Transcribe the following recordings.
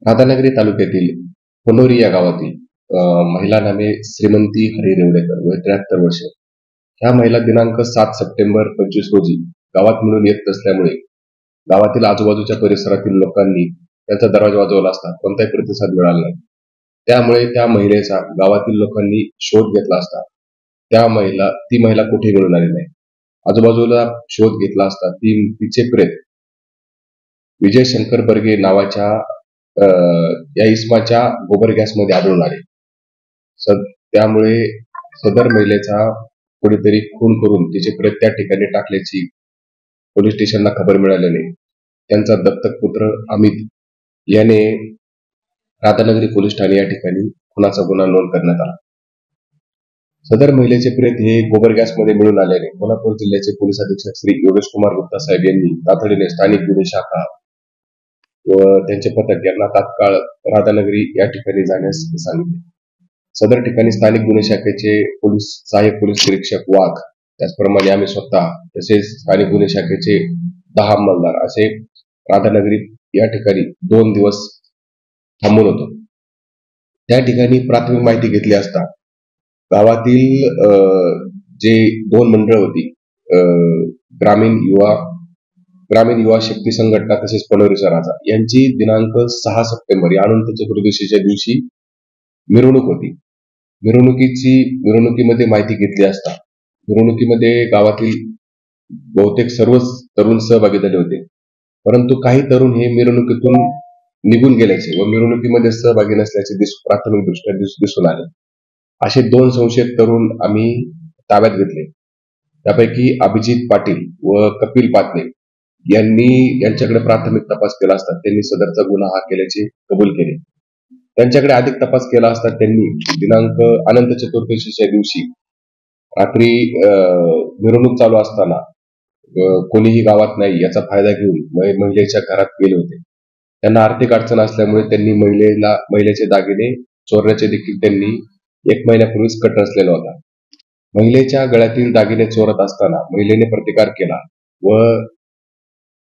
राधानगरी तालुक्यातील पनोरी या गावातील महिला नामे श्रीमंती हरी रेवडेकर वय 73 वर्ष ह्या महिला दिनांक 7 सप्टेंबर 25 रोजी गावात मिळून येत असल्यामुळे गावातील आजूबाजूच्या परिसरातील लोकांनी त्यांचा दरवाजा वाजवला असता कोणताही प्रतिसाद मिळाला नाही। त्यामुळे त्या महिलेचा गावातील लोकांनी शोध घेतला असता ती महिला कुठे मिळून आली नाही। आजूबाजूला शोध घेतला असता तिचे प्रेत विजय शंकर बर्गे नावाच्या या इसमाच्या गोबर गॅस मध्ये आढळून आले। त्यामुळे सदर महिलेचा कोणीतरी खून करून तिचे प्रेत त्या ठिकाणी टाकल्याची पोलीस स्टेशनला खबर मिळाल्याने त्यांचा दत्तक पुत्र अमित याने राधानगरी पोलीस ठाणे या ठिकाणी खुनाचा गुन्हा नोंद करण्यात आला। सदर महिलेचे प्रेत हे गोबर गॅस मध्ये मिळून आल्याने कोल्हापूर जिल्ह्याचे पोलीस अधीक्षक श्री योगेश कुमार गुप्ता साहेब यांनी तातडीने स्थानिक गुन्हे शाखा व त्यांचे पथक यांना तात्काळ राधानगरी या ठिकाणी जाण्यास सांगितले। सदर ठिकाणी स्थानिक गुन्हे शाखेचे सहाय्यक पोलीस निरीक्षक वाघ, त्याचप्रमाणे आम्ही स्वतः तसेच स्थानिक गुन्हे शाखेचे 10 अंमलदार असे राधानगरी या ठिकाणी 2 दिवस थांबून होतो। त्या ठिकाणी प्राथमिक माहिती घेतली असता गावातील जे 2 मंडळ होती ग्रामीण युवा शक्ती संघटना तसेच पनोरीचा राजा यांची दिनांक 6 सप्टेंबर या अनंत चतुर्दशीच्या दिवशी मिरवणूक होती। मिरवणुकीमध्ये माहिती घेतली असता मिरवणुकीमध्ये गावातील बहुतेक सर्वच तरुण सहभागी झाले होते, परंतु काही तरुण हे मिरवणुकीतून निघून गेल्याचे व मिरवणुकीमध्ये सहभागी नसल्याचे प्राथमिक दृष्ट्या दिसून आले। असे 2 संशयित तरुण आम्ही ताब्यात घेतले। त्यापैकी अभिजित पाटील व कपिल पाटणे यांच्याकडे प्राथमिक तपास केला असता त्यांनी सदरचा गुन्हा हा केल्याचे कबूल केले। त्यांच्याकडे अधिक तपास केला असता त्यांनी दिनांक अनंत चतुर्दशीच्या दिवशी रात्री मिरवणूक चालू असताना कोणीही गावात नाही याचा फायदा घेऊन महिलेच्या घरात गेले होते। त्यांना आर्थिक अडचण असल्यामुळे त्यांनी महिलेचे दागिने चोरण्याचे देखील त्यांनी 1 महिन्यापूर्वीच कट रचलेला होता। महिलेच्या गळ्यातील दागिने चोरत असताना महिलेने प्रतिकार केला व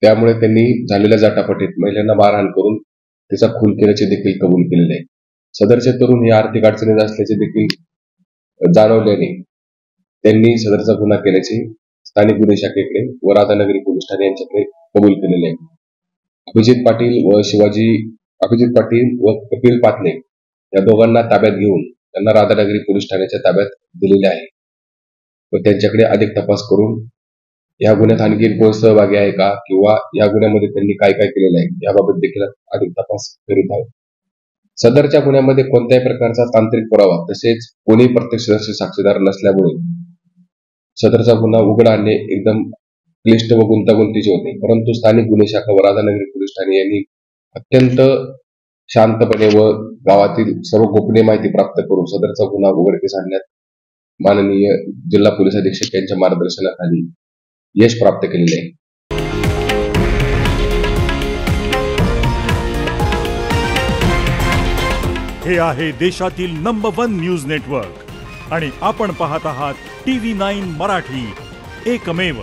त्यामुळे त्यांनी झालेल्या जाटापटीत महिलांना मारहाण करून तिचा खून केल्याचे देखील कबूल केलेले आहे। सदरचे तरुण हे आर्थिक अडचणीत असल्याचे देखील जाणवल्याने त्यांनी सदरचा गुन्हा केल्याचे स्थानिक गुन्हे शाखेकडे व राधानगरी पोलीस ठाणे यांच्याकडे कबूल केलेले आहे। अभिजित पाटील व कपिल पाटणे या दोघांना ताब्यात घेऊन त्यांना राधानगरी पोलीस ठाण्याच्या ताब्यात दिलेले आहे व त्यांच्याकडे अधिक तपास करून या गुन्ह्यात आणखी कोण सहभागी आहे का किंवा या गुन्ह्यामध्ये त्यांनी काय काय केलेलं आहे याबाबत देखील अधिक तपास करीत आहोत। सदरच्या गुन्ह्यामध्ये कोणत्याही प्रकारचा तांत्रिक पुरावा तसेच कोणीही प्रत्यक्षदर्शी साक्षीदार नसल्यामुळे सदरचा गुन्हा उघड आणणे एकदम क्लिष्ट व गुंतागुंतीचे होते, परंतु स्थानिक गुन्हे शाखा व राधानगरी पोलीस ठाणे यांनी अत्यंत शांतपणे व गावातील सर्व गोपनीय माहिती प्राप्त करून सदरचा गुन्हा उघडकीस आणण्यात माननीय जिल्हा पोलीस अधीक्षक यांच्या मार्गदर्शनाखाली यश प्राप्त केलेले आहे। हे आहे देशातील नंबर 1 न्यूज नेटवर्क आणि आपण पाहत आहात TV9 मराठी, एकमेव।